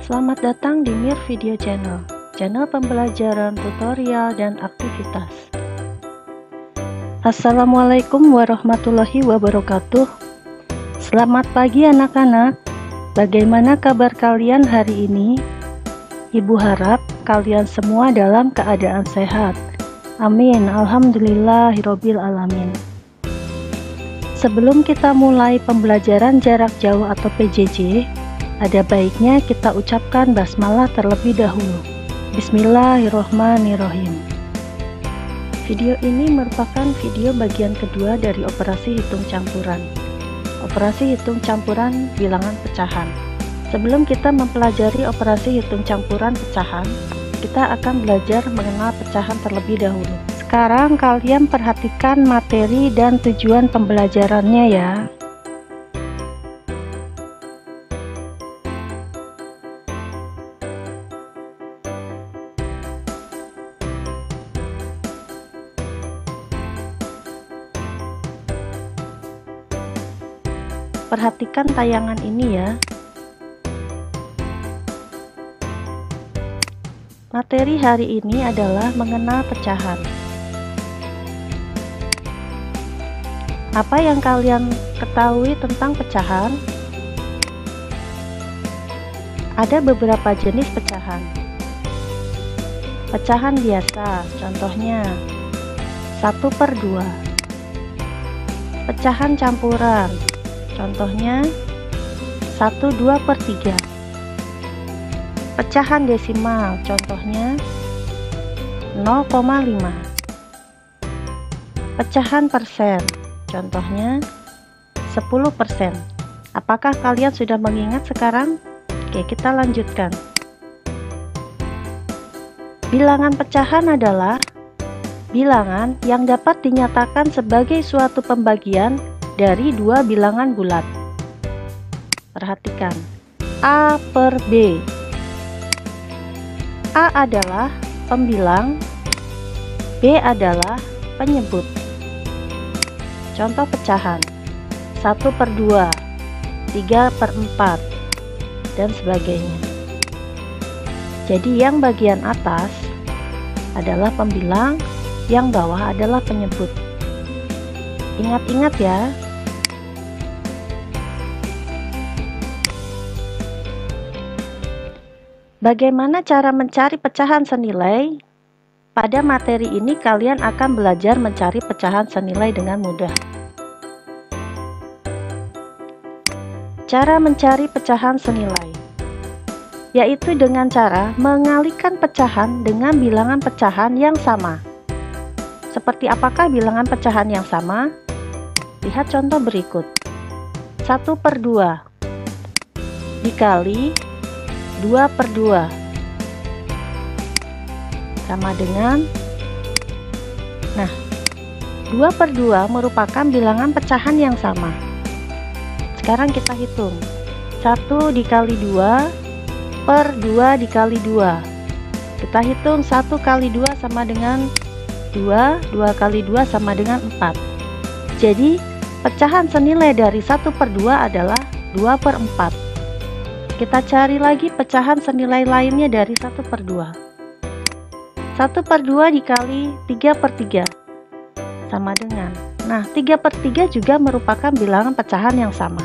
Selamat datang di Mir Video Channel, channel pembelajaran tutorial dan aktivitas. Assalamualaikum warahmatullahi wabarakatuh. Selamat pagi anak-anak. Bagaimana kabar kalian hari ini? Ibu harap kalian semua dalam keadaan sehat. Amin, alhamdulillahirobbil alamin. Sebelum kita mulai pembelajaran jarak jauh atau PJJ, ada baiknya kita ucapkan basmalah terlebih dahulu. Bismillahirrohmanirrohim. Video ini merupakan video bagian kedua dari operasi hitung campuran. Operasi hitung campuran bilangan pecahan. Sebelum kita mempelajari operasi hitung campuran pecahan, kita akan belajar mengenal pecahan terlebih dahulu. Sekarang kalian perhatikan materi dan tujuan pembelajarannya ya. Perhatikan tayangan ini ya. Materi hari ini adalah mengenal pecahan. Apa yang kalian ketahui tentang pecahan? Ada beberapa jenis pecahan. Pecahan biasa, contohnya 1/2. Pecahan campuran, contohnya 1/2/3. Pecahan desimal, contohnya 0,5. Pecahan persen, contohnya 10%. Apakah kalian sudah mengingat sekarang? Oke, kita lanjutkan. Bilangan pecahan adalah bilangan yang dapat dinyatakan sebagai suatu pembagian dari dua bilangan bulat. Perhatikan, A per B. A adalah pembilang, B adalah penyebut. Contoh pecahan 1/2, 3/4, dan sebagainya. Jadi yang bagian atas adalah pembilang, yang bawah adalah penyebut. Ingat-ingat ya. Bagaimana cara mencari pecahan senilai? Pada materi ini kalian akan belajar mencari pecahan senilai dengan mudah. Cara mencari pecahan senilai yaitu dengan cara mengalihkan pecahan dengan bilangan pecahan yang sama. Seperti apakah bilangan pecahan yang sama? Lihat contoh berikut. 1/2 dikali 2/2 sama dengan, nah 2/2 merupakan bilangan pecahan yang sama. Sekarang kita hitung 1 dikali 2 per 2 dikali 2. Kita hitung 1 kali 2 sama dengan 2, 2 kali 2 sama dengan 4. Jadi pecahan senilai dari 1/2 adalah 2/4. Kita cari lagi pecahan senilai lainnya dari 1/2. 1/2 dikali 3/3 sama dengan, nah 3/3 juga merupakan bilangan pecahan yang sama.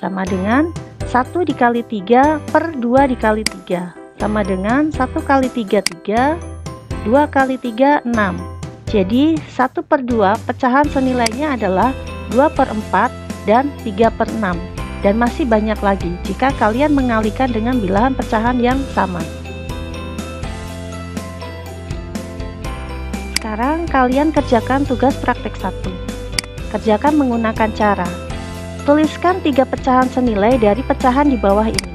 Sama dengan 1 dikali 3 per 2 dikali 3 sama dengan 1 kali 3 3, 2 kali 3 6. Jadi 1/2 pecahan senilainya adalah 2/4 dan 3/6. Dan masih banyak lagi jika kalian mengalihkan dengan bilangan pecahan yang sama. Sekarang kalian kerjakan tugas praktek 1. Kerjakan menggunakan cara tuliskan 3 pecahan senilai dari pecahan di bawah ini.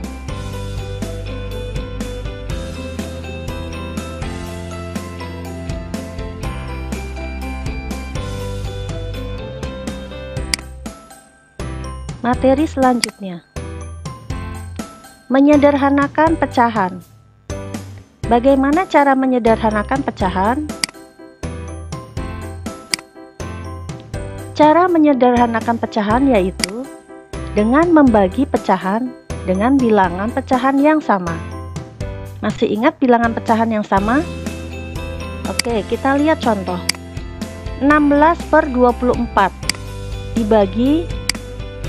Materi selanjutnya, menyederhanakan pecahan. Bagaimana cara menyederhanakan pecahan? Cara menyederhanakan pecahan yaitu dengan membagi pecahan dengan bilangan pecahan yang sama. Masih ingat bilangan pecahan yang sama? Oke, kita lihat contoh. 16/24 dibagi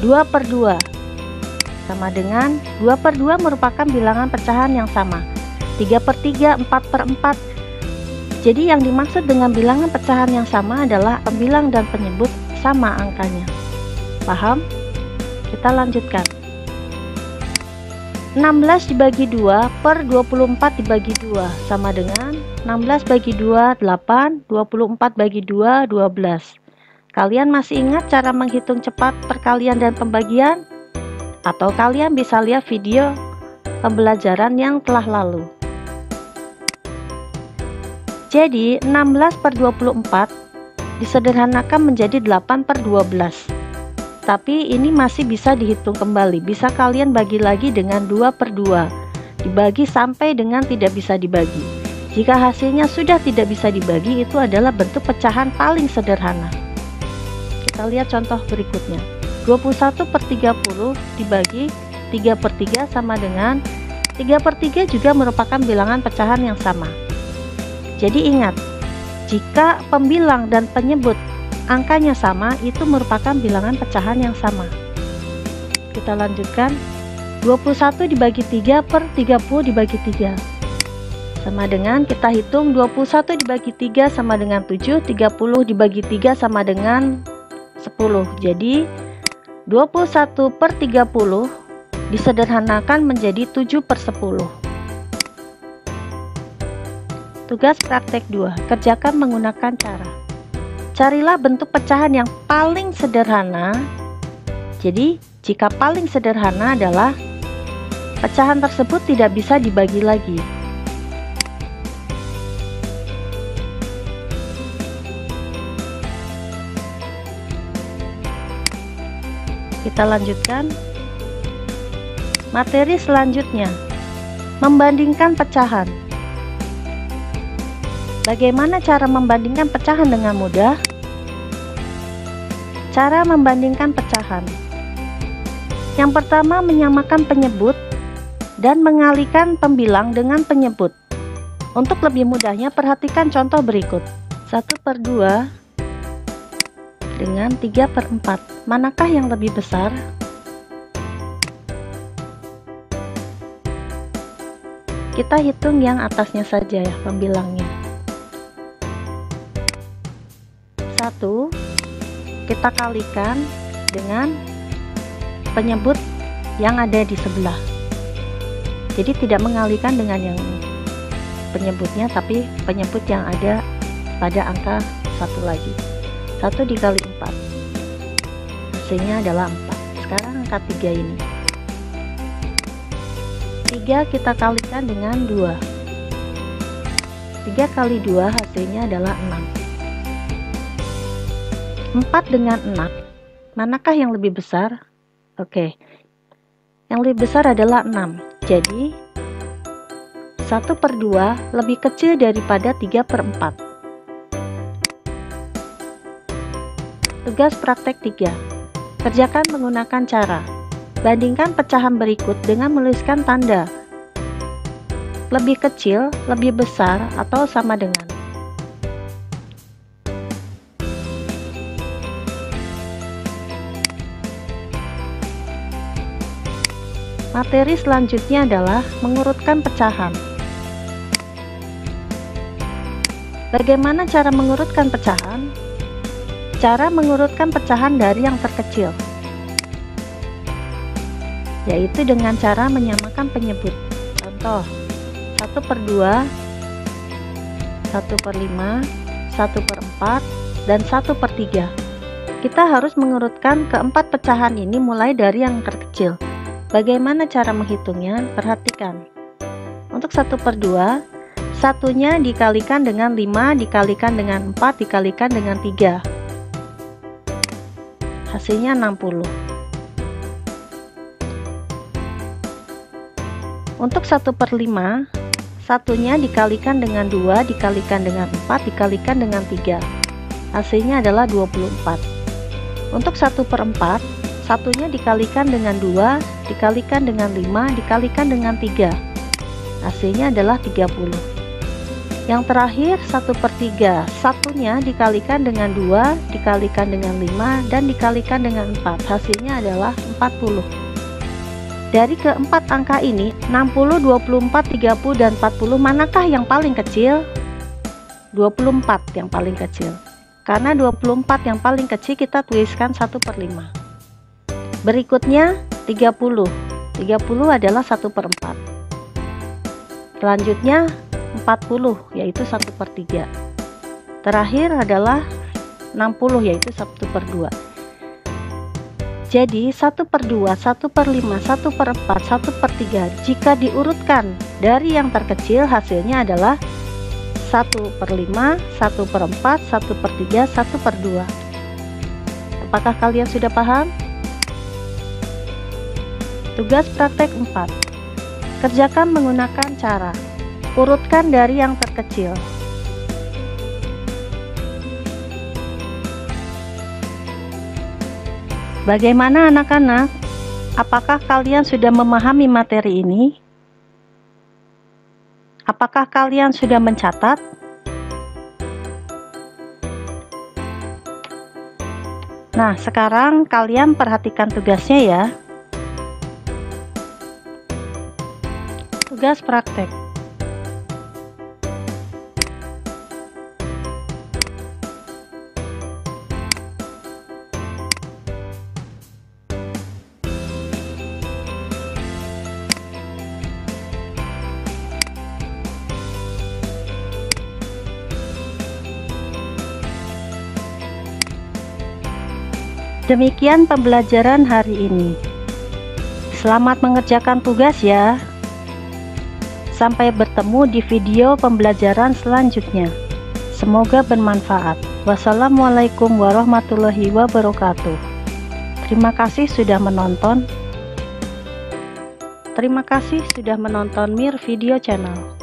2/2 sama dengan 2/2 merupakan bilangan pecahan yang sama. 3/3, 4/4. Jadi yang dimaksud dengan bilangan pecahan yang sama adalah pembilang dan penyebut sama angkanya. Paham? Kita lanjutkan. 16 dibagi 2/24 dibagi 2 sama dengan 16 bagi 2, 8, 24 bagi 2, 12. Kalian masih ingat cara menghitung cepat perkalian dan pembagian? Atau kalian bisa lihat video pembelajaran yang telah lalu. Jadi 16/24 disederhanakan menjadi 8/12. Tapi ini masih bisa dihitung kembali. Bisa kalian bagi lagi dengan 2/2. Dibagi sampai dengan tidak bisa dibagi. Jika hasilnya sudah tidak bisa dibagi, itu adalah bentuk pecahan paling sederhana. Kita lihat contoh berikutnya. 21/30 dibagi 3/3 sama dengan 3/3 juga merupakan bilangan pecahan yang sama. Jadi ingat, jika pembilang dan penyebut angkanya sama, itu merupakan bilangan pecahan yang sama. Kita lanjutkan. 21 dibagi 3/30 dibagi 3 sama dengan, kita hitung 21 dibagi 3 sama dengan 7, 30 dibagi 3 sama dengan 10. Jadi 21/30 disederhanakan menjadi 7/10. Tugas praktek 2. Kerjakan menggunakan cara. Carilah bentuk pecahan yang paling sederhana. Jadi, jika paling sederhana adalah pecahan tersebut tidak bisa dibagi lagi. Kita lanjutkan. Materi selanjutnya, membandingkan pecahan. Bagaimana cara membandingkan pecahan dengan mudah? Cara membandingkan pecahan. Yang pertama, menyamakan penyebut dan mengalihkan pembilang dengan penyebut. Untuk lebih mudahnya, perhatikan contoh berikut. 1/2 dengan 3/4. Manakah yang lebih besar? Kita hitung yang atasnya saja ya, pembilangnya. 1 kita kalikan dengan penyebut yang ada di sebelah. Jadi tidak mengalihkan dengan yang penyebutnya, tapi penyebut yang ada pada angka 1 lagi. 1 dikali 4, hasilnya adalah 4. Sekarang angka 3 ini, 3 kita kalikan dengan 2. 3 kali 2 hasilnya adalah 6. 4 dengan 6, manakah yang lebih besar? Oke, yang lebih besar adalah 6. Jadi 1/2 lebih kecil daripada 3/4. Tugas praktek 3. Kerjakan menggunakan cara. Bandingkan pecahan berikut dengan menuliskan tanda lebih kecil, lebih besar, atau sama dengan. Materi selanjutnya adalah mengurutkan pecahan. Bagaimana cara mengurutkan pecahan? Cara mengurutkan pecahan dari yang terkecil, yaitu dengan cara menyamakan penyebut. Contoh, 1/2, 1/5, 1/4, dan 1/3. Kita harus mengurutkan keempat pecahan ini mulai dari yang terkecil. Bagaimana cara menghitungnya? Perhatikan. Untuk 1/2, satunya dikalikan dengan 5, dikalikan dengan 4, dikalikan dengan 3. Hasilnya 60. Untuk 1/5, satunya dikalikan dengan 2, dikalikan dengan 4, dikalikan dengan 3. Hasilnya adalah 24. Untuk 1/4, Satunya dikalikan dengan 2, dikalikan dengan 5, dikalikan dengan 3. Hasilnya adalah 30. Yang terakhir 1/3. Satunya dikalikan dengan 2, dikalikan dengan 5, dan dikalikan dengan 4. Hasilnya adalah 40. Dari keempat angka ini, 60, 24, 30, dan 40, manakah yang paling kecil? 24 yang paling kecil. Karena 24 yang paling kecil, kita tuliskan 1/5. Berikutnya 30. 30 adalah 1/4. Selanjutnya 40, yaitu 1/3. Terakhir adalah 60, yaitu 1/2. Jadi 1/2, 1/5, 1/4, 1/3 jika diurutkan dari yang terkecil, hasilnya adalah 1/5, 1/4, 1/3, 1/2. Apakah kalian sudah paham? Tugas praktek 4. Kerjakan menggunakan cara urutkan dari yang terkecil. Bagaimana anak-anak? Apakah kalian sudah memahami materi ini? Apakah kalian sudah mencatat? Nah, sekarang kalian perhatikan tugasnya ya. Tugas praktek. Demikian pembelajaran hari ini. Selamat mengerjakan tugas ya. Sampai bertemu di video pembelajaran selanjutnya. Semoga bermanfaat. Wassalamualaikum warahmatullahi wabarakatuh. Terima kasih sudah menonton. Terima kasih sudah menonton Mir Video Channel.